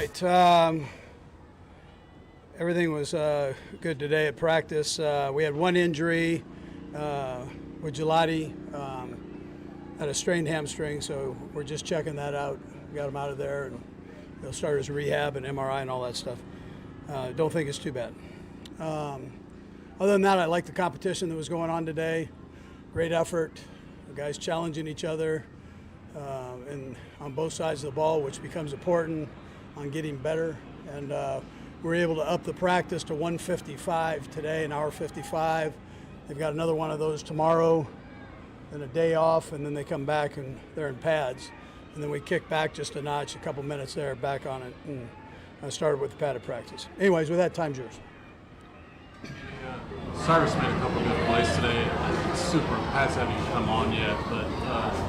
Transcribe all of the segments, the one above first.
right. Everything was good today at practice. We had one injury with Gelati, had a strained hamstring, so we're just checking that out. We got him out of there, and he'll start his rehab and MRI and all that stuff. Don't think it's too bad. Other than that, I like the competition that was going on today. Great effort. The guys challenging each other and on both sides of the ball, which becomes important on getting better. And we're able to up the practice to 155 today, an hour 55. They've got another one of those tomorrow, then a day off, and then they come back and they're in pads. And then we kick back just a notch, a couple minutes there, back on it, and I started with the padded practice. Anyways, with that, time's yours. Cyrus made a couple good plays today. Super pass haven't come on yet, but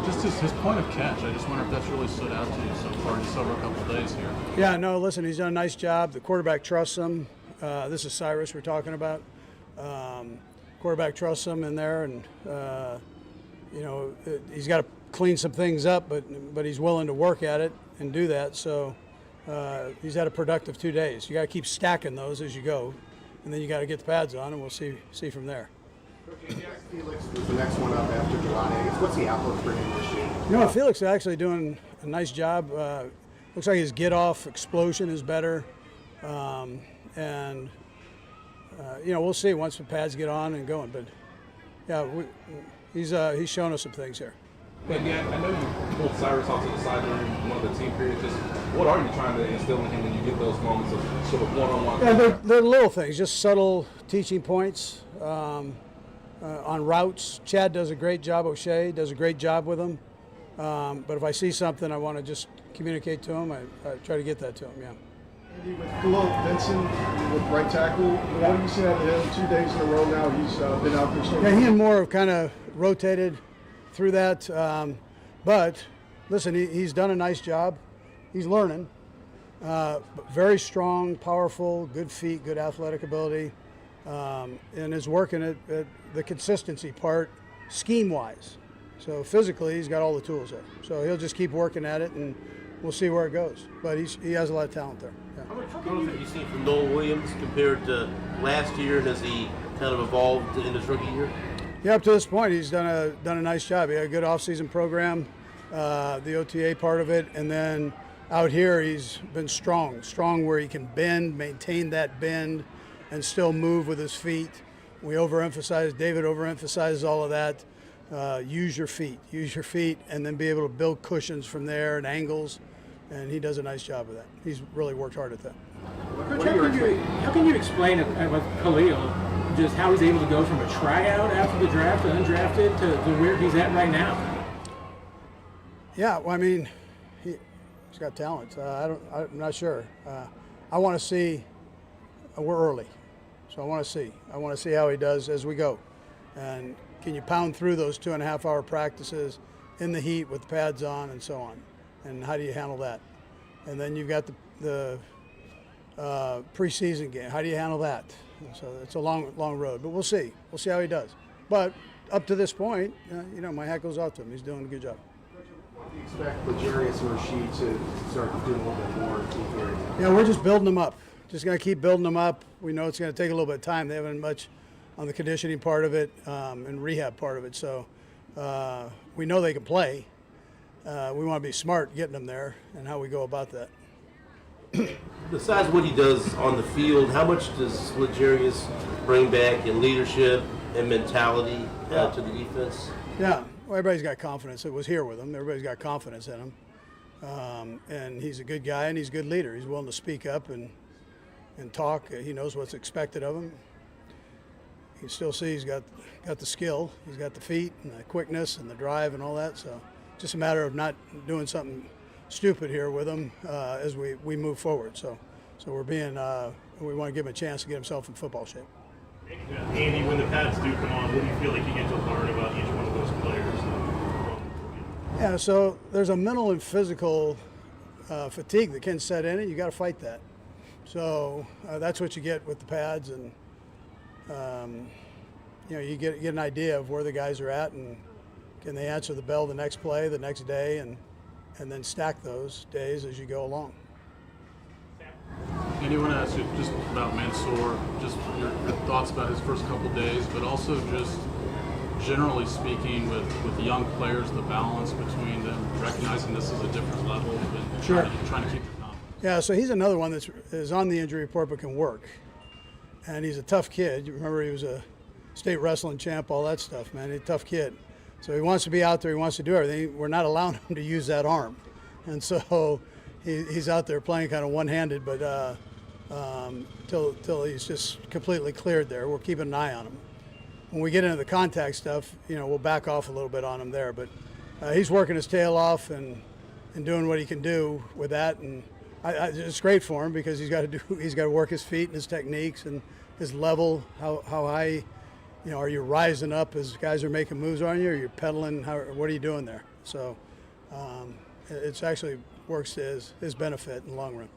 just his point of catch, I just wonder if that's really stood out to you so far, just over a couple of days here. Yeah, no, listen, he's done a nice job. The quarterback trusts him. This is Cyrus we're talking about. Quarterback trusts him in there, and he's got to clean some things up, but he's willing to work at it and do that. So he's had a productive 2 days. You got to keep stacking those as you go, and then you got to get the pads on, and we'll see from there. Felix was the next one up after Gelati. What's the outlook for him this year? You know, Felix is actually doing a nice job. Looks like his get-off explosion is better, we'll see once the pads get on and going. But yeah, he's shown us some things here. And yeah, I know you pulled Cyrus off to the side during one of the team periods. Just what are you trying to instill in him when you get those moments of sort of one-on-one? Yeah, they're little things, just subtle teaching points on routes. Chad does a great job. O'Shea does a great job with him. But if I see something I want to just communicate to him, I try to get that to him, yeah. Andy, with Flo Benson, with right tackle, what do you see out of him? 2 days in a row now, he's been out there. Yeah, he and Moore have kind of rotated through that. But listen, he's done a nice job. He's learning. Very strong, powerful, good feet, good athletic ability, and is working at the consistency part scheme-wise. So physically, he's got all the tools there. So he'll just keep working at it, and we'll see where it goes. But he has a lot of talent there. Yeah. How much growth have you seen from Noel Williams compared to last year, and has he kind of evolved in his rookie year? Yeah, up to this point, he's done a nice job. He had a good off-season program, the OTA part of it, and then out here he's been strong where he can bend, maintain that bend, and still move with his feet. David overemphasizes all of that. Use your feet, and then be able to build cushions from there and angles, and he does a nice job of that. He's really worked hard at that. Coach, how can you explain it with Khalil, just how he's able to go from a tryout after the draft to undrafted to where he's at right now? Yeah, well, I mean, he's got talent. I'm not sure. I want to see. We're early, so I want to see how he does as we go, and can you pound through those 2.5 hour practices in the heat with pads on and so on, and how do you handle that? And then you've got the preseason game. How do you handle that? So it's a long road, but we'll see. We'll see how he does. But up to this point, my hat goes off to him. He's doing a good job. What do you expect Legarius and Reid to start doing a little bit more in team period? Yeah, we're just building them up. Just going to keep building them up. We know it's going to take a little bit of time. They haven't much on the conditioning part of it and rehab part of it. So we know they can play. We want to be smart getting them there and how we go about that. Besides what he does on the field, how much does Legarius bring back in leadership and mentality to the defense? Yeah, well, everybody's got confidence. It was here with him. Everybody's got confidence in him. And he's a good guy, and he's a good leader. He's willing to speak up and talk. He knows what's expected of him. You still see he's got the skill. He's got the feet and the quickness and the drive and all that. So just a matter of not doing something stupid here with him as we move forward. So we're being we want to give him a chance to get himself in football shape. Andy, when the pads do come on, what do you feel like you get to learn about each one of those players? Yeah, so there's a mental and physical fatigue that can set in, and you got to fight that. So that's what you get with the pads, and you get an idea of where the guys are at, and can they answer the bell the next play, the next day, and then stack those days as you go along. Andy, I want to ask you just about Mansour, just your thoughts about his first couple days, but also just generally speaking with young players, the balance between them, recognizing this is a different level and Sure. trying to keep your confidence. Yeah, so he's another one that is on the injury report but can work. And he's a tough kid. You remember he was a state wrestling champ, all that stuff, man. He's a tough kid. So he wants to be out there. He wants to do everything. We're not allowing him to use that arm. And so he's out there playing kind of one-handed, but till he's just completely cleared there. We're keeping an eye on him. When we get into the contact stuff, we'll back off a little bit on him there. But he's working his tail off and doing what he can do with that. And it's great for him because he's got to work his feet and his techniques and his level. How high, are you rising up as guys are making moves on you, or you're pedaling? What are you doing there? So it's actually works to his benefit in the long run.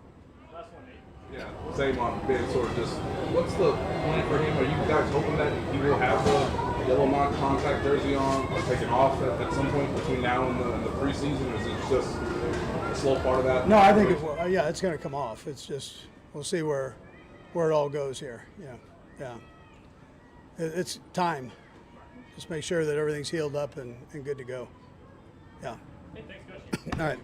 Yeah, same on Ben. Sort of just, what's the plan for him? Are you guys hoping that he will have the yellow non-contact jersey on or take it off at some point between now and the preseason? Or is it just a slow part of that? No, I think it's going to come off. It's just we'll see where it all goes here. Yeah. It's time. Just make sure that everything's healed up and good to go. Yeah. Hey, thanks, Coach. All right.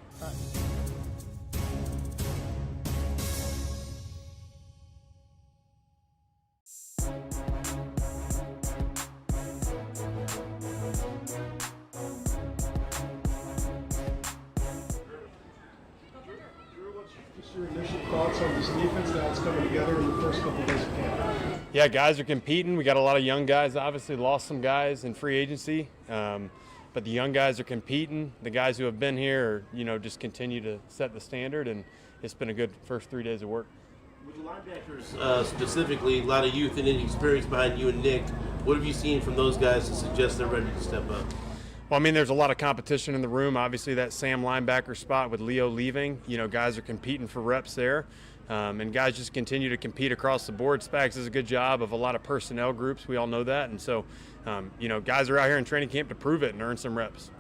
Just your initial thoughts on this defense now it's coming together in the first couple of days of camp. Yeah, guys are competing. We got a lot of young guys. Obviously, lost some guys in free agency, but the young guys are competing. The guys who have been here, just continue to set the standard, and it's been a good first 3 days of work. With the linebackers specifically, a lot of youth and inexperience behind you and Nick. What have you seen from those guys to suggest they're ready to step up? Well, there's a lot of competition in the room. Obviously, that Sam linebacker spot with Leo leaving, guys are competing for reps there. And guys just continue to compete across the board. Spags does a good job of a lot of personnel groups. We all know that. And so, guys are out here in training camp to prove it and earn some reps.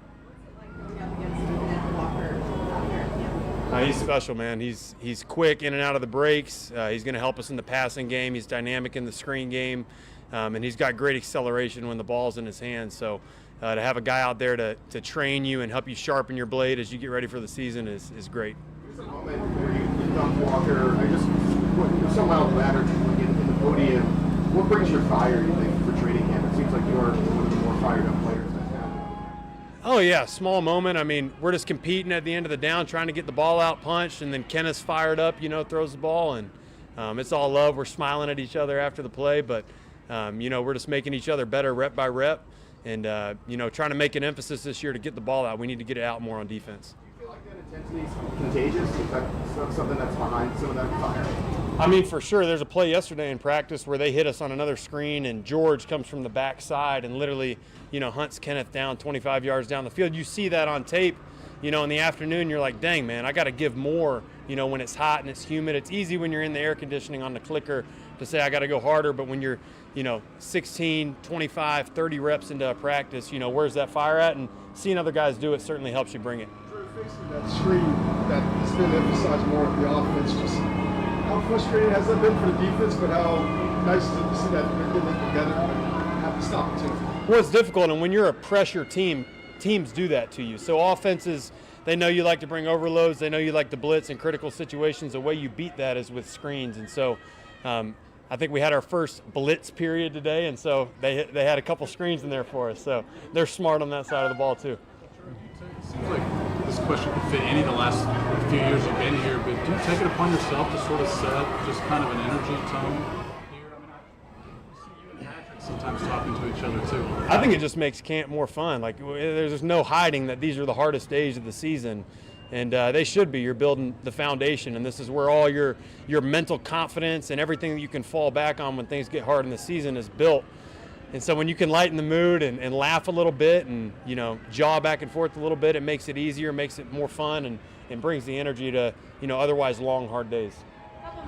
He's special, man. He's quick in and out of the breaks. He's going to help us in the passing game. He's dynamic in the screen game. And he's got great acceleration when the ball's in his hands. So to have a guy out there to train you and help you sharpen your blade as you get ready for the season is great. There's a moment where you dump Walker. You're so well laddered in the podium. What brings your fire, you think, for training camp? It seems like you are one of the more fired up players that's happened. Oh, yeah, small moment. We're just competing at the end of the down, trying to get the ball out punched, and then Kenneth's fired up, throws the ball, and it's all love. We're smiling at each other after the play, but, we're just making each other better rep by rep and, trying to make an emphasis this year to get the ball out. We need to get it out more on defense. Do you feel like that intensity is contagious? Is that something that's behind some of that fire? For sure. There's a play yesterday in practice where they hit us on another screen, and George comes from the backside and literally, hunts Kenneth down 25 yards down the field. You see that on tape, in the afternoon. You're like, dang, man, I got to give more, when it's hot and it's humid. It's easy when you're in the air conditioning on the clicker to say I got to go harder, but when you're, 16, 25, 30 reps into a practice, where's that fire at? And seeing other guys do it certainly helps you bring it. Facing that screen that has been emphasized more of the offense, just how frustrating has that been for the defense, but how nice is it to see that they're getting it together and have to stop it too. Well, it's difficult, and when you're a pressure team, teams do that to you. So offenses, they know you like to bring overloads, they know you like to blitz in critical situations. The way you beat that is with screens, and so I think we had our first blitz period today, and so they had a couple screens in there for us. So they're smart on that side of the ball too. It seems like this question could fit any of the last few years you've been here, but do you take it upon yourself to sort of set just kind of an energy tone here? I see you and Patrick sometimes talking to each other too. I think it just makes camp more fun. Like there's no hiding that these are the hardest days of the season, and they should be. You're building the foundation, and this is where all your mental confidence and everything that you can fall back on when things get hard in the season is built. And so when you can lighten the mood and laugh a little bit and, jaw back and forth a little bit, it makes it easier, makes it more fun, and brings the energy to, otherwise long, hard days.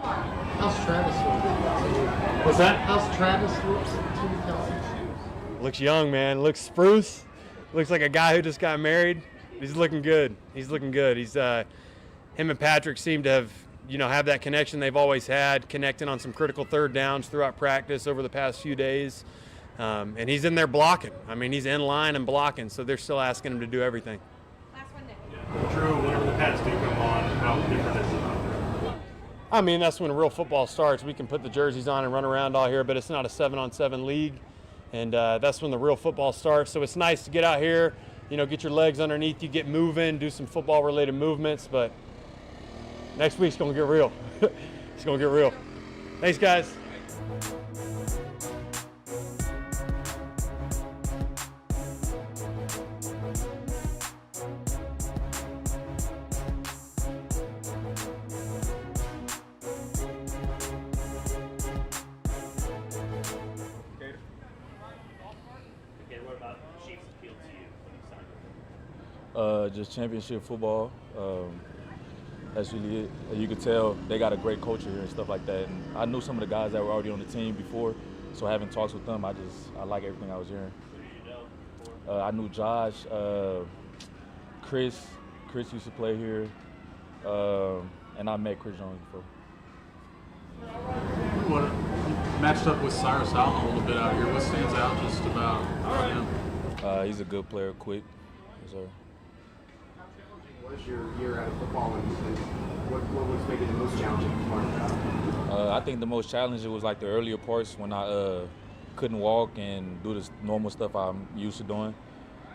How's Travis looking? What's that? How's Travis looking? Looks young, man. Looks spruce. Looks like a guy who just got married. He's looking good. He's him and Patrick seem to have have that connection they've always had, connecting on some critical third downs throughout practice over the past few days. And he's in there blocking. I mean, he's in line and blocking, so they're still asking him to do everything. Yeah. Drue, whenever the pads do come on, how different is it out there? I mean, that's when real football starts. We can put the jerseys on and run around all here, but it's not a 7-on-7 league. And that's when the real football starts. So it's nice to get out here, get your legs underneath you, get moving, do some football-related movements. But next week's going to get real. It's going to get real. Thanks, guys. What about Chiefs appeal to you when you signed with them? Just championship football. That's really it. You could tell they got a great culture here and stuff like that. And I knew some of the guys that were already on the team before, so having talks with them, I like everything I was hearing. I knew Josh, Chris used to play here, and I met Chris Jones before. What matched up with Cyrus Allen a little bit out here? What stands out just about him? He's a good player, quick. Yes, sir. What was your year out of football, and what was maybe the most challenging part of that? I think the most challenging was like the earlier parts when I couldn't walk and do the normal stuff I'm used to doing.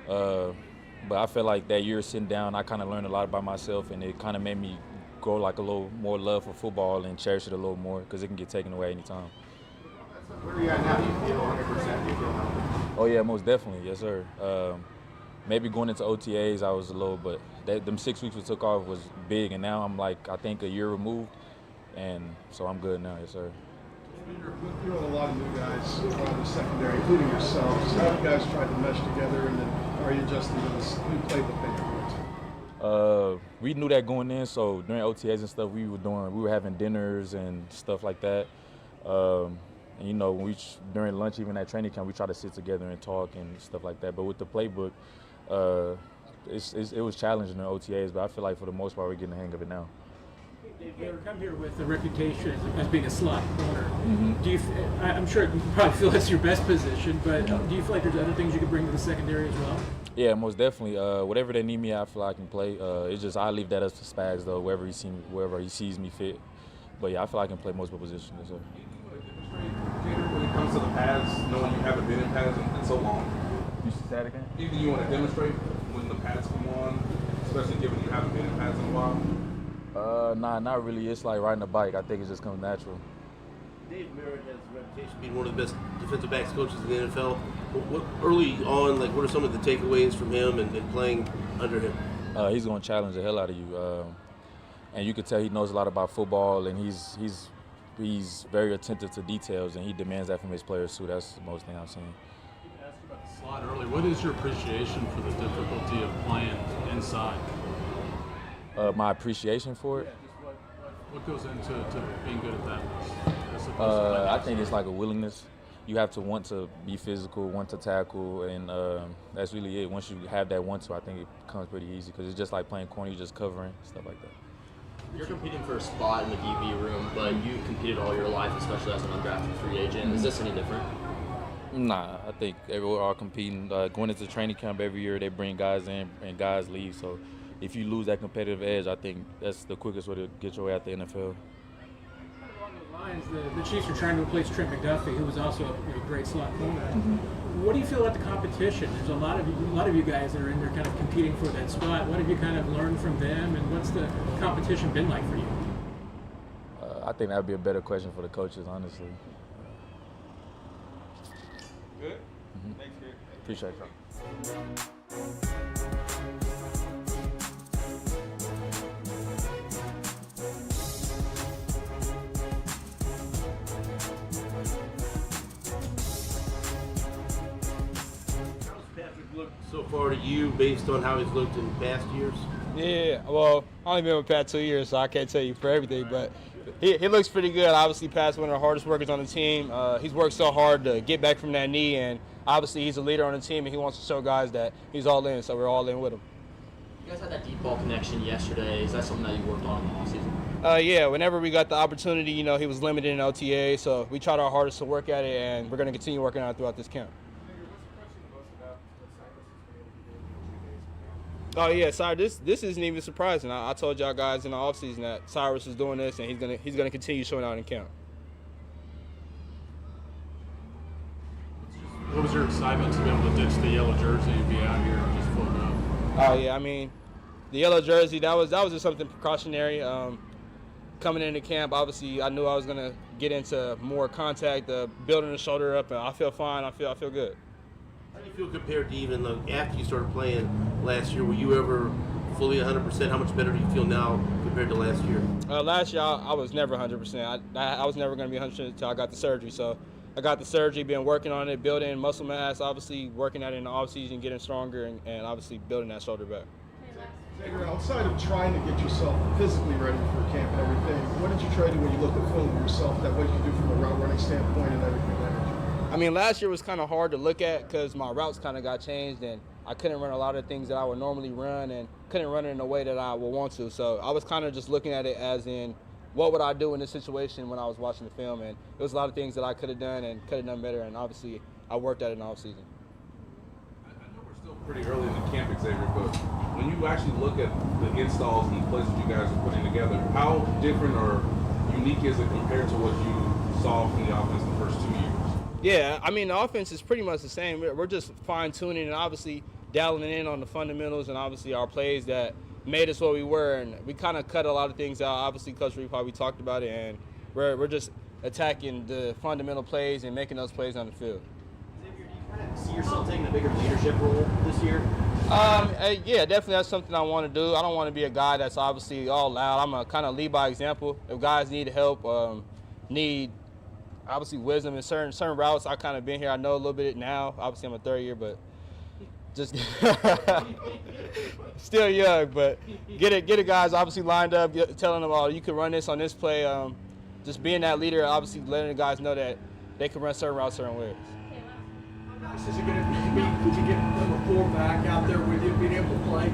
But I felt like that year sitting down, I kind of learned a lot about myself, and it kind of made me grow like a little more love for football and cherish it a little more because it can get taken away anytime. Where are you at now? Do you feel 100%? Do you feel healthy? Oh yeah, most definitely, yes sir. Maybe going into OTAs, I was a little, but them 6 weeks we took off was big, and now I'm like, I think a year removed, and so I'm good now, yes sir. You're with a lot of new guys around the secondary, including yourselves. How have you guys tried to mesh together, and then are you adjusting to this new playbook that you're doing? We knew that going in, so during OTAs and stuff, we were having dinners and stuff like that. And during lunch, even at training camp, we try to sit together and talk and stuff like that. But with the playbook, it was challenging in OTAs, but I feel like for the most part, we're getting the hang of it now. You come here with a reputation as being a slot corner. Mm-hmm. Do you? I'm sure you probably feel that's your best position, but do you feel like there's other things you could bring to the secondary as well? Yeah, most definitely. Whatever they need me at, I feel like I can play. It's just I leave that up to Spags though, wherever he sees me fit. But yeah, I feel like I can play multiple positions. So. When it comes to the pads, knowing you haven't been in pads in so long, You say that again? anything you want to demonstrate when the pads come on, especially given you haven't been in pads in a while? Nah, not really. It's like riding a bike. I think it just comes natural. Dave Merritt has a reputation of being one of the best defensive backs coaches in the NFL. Early on, what are some of the takeaways from him and playing under him? He's going to challenge the hell out of you. And you can tell he knows a lot about football, and he's very attentive to details, and he demands that from his players too. That's the most thing I've seen. I asked you about the slot early. What is your appreciation for the difficulty of playing inside? My appreciation for it? Yeah, just what goes into being good at that? As opposed to I think it's like a willingness. You have to want to be physical, want to tackle, and that's really it. Once you have that want to, I think it becomes pretty easy because it's just like playing corner, you're just covering, stuff like that. You're competing for a spot in the DB room, but you've competed all your life, especially as an undrafted free agent. Mm-hmm. Is this any different? Nah, I think everyone are competing. Going into training camp every year, they bring guys in and guys leave. So if you lose that competitive edge, I think that's the quickest way to get your way out the NFL. Along those lines, the Chiefs are trying to replace Trent McDuffie, who was also a great slot corner. Mm-hmm. What do you feel about the competition? There's a lot of you guys that are in there kind of competing for that spot. What have you kind of learned from them, and what's the competition been like for you? I think that would be a better question for the coaches, honestly. Good? Mm-hmm. Thanks, Kid. Appreciate it. So far to you, based on how he's looked in past years? Yeah, well, I've only been with Pat 2 years, so I can't tell you for everything, but he looks pretty good. Obviously, Pat's one of the hardest workers on the team. He's worked so hard to get back from that knee, and obviously he's a leader on the team, and he wants to show guys that he's all in, so we're all in with him. You guys had that deep ball connection yesterday. Is that something that you worked on in the offseason? Yeah, whenever we got the opportunity, he was limited in OTA, so we tried our hardest to work at it, and we're going to continue working on it throughout this camp. Oh yeah, Cyrus, this isn't even surprising. I told y'all guys in the offseason that Cyrus was doing this, and he's gonna continue showing out in camp. What was your excitement to be able to ditch the yellow jersey and be out here and just float up? Oh yeah, I mean, the yellow jersey, that was just something precautionary. Coming into camp, obviously, I knew I was gonna get into more contact, building the shoulder up, and I feel fine. I feel good. How do you feel compared to even after you started playing last year? Were you ever fully 100%? How much better do you feel now compared to last year? Last year, I was never 100%. I was never going to be 100% until I got the surgery. So I got the surgery, been working on it, building muscle mass, obviously working at it in the offseason, getting stronger, and obviously building that shoulder back. Xavier, outside of trying to get yourself physically ready for camp and everything, what did you try to do when you look at film of yourself that what you do from a route running standpoint and everything? I mean, last year was kind of hard to look at because my routes kind of got changed, and I couldn't run a lot of things that I would normally run and couldn't run it in a way that I would want to. So I was kind of just looking at it as in, what would I do in this situation when I was watching the film? And it was a lot of things that I could have done and could have done better, and obviously I worked at it in the offseason. I know we're still pretty early in the camp, Xavier, but when you actually look at the installs and the plays that you guys are putting together, how different or unique is it compared to what you saw from the offense the first 2 years? Yeah, I mean, the offense is pretty much the same. We're just fine-tuning and obviously dialing in on the fundamentals and obviously our plays that made us what we were. And we kind of cut a lot of things out. Obviously, Coach Reid probably talked about it, and we're just attacking the fundamental plays and making those plays on the field. Xavier, do you kind of see yourself taking a bigger leadership role this year? Yeah, definitely that's something I want to do. I don't want to be a guy that's obviously all loud. I'm a kind of lead by example. If guys need help, need obviously wisdom in certain routes, I kind of been here. I know a little bit now. Obviously, I'm a third year, but just still young. But get it, guys. Obviously lined up, telling them, "Oh, you can run this on this play." Just being that leader, obviously letting the guys know that they can run certain routes certain ways. How nice is it going to be to get number 4 back out there with you, being able to play?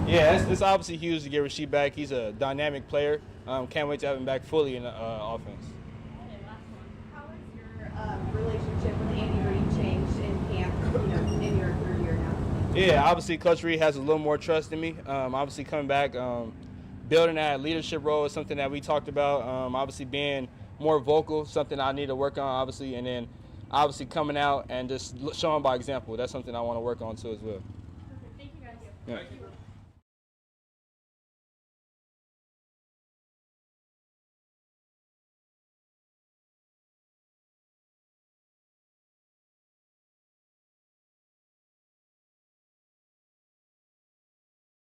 Yeah, it's obviously huge to get Rasheed back. He's a dynamic player. Can't wait to have him back fully in the offense. Relationship with Andy Reid changed in camp, in your third year now? Yeah, obviously Coach Reid has a little more trust in me. Obviously coming back, building that leadership role is something that we talked about. Obviously being more vocal, something I need to work on, obviously, and then obviously coming out and just showing by example. That's something I want to work on too as well. Perfect. Thank you, guys. Yeah. Thank you.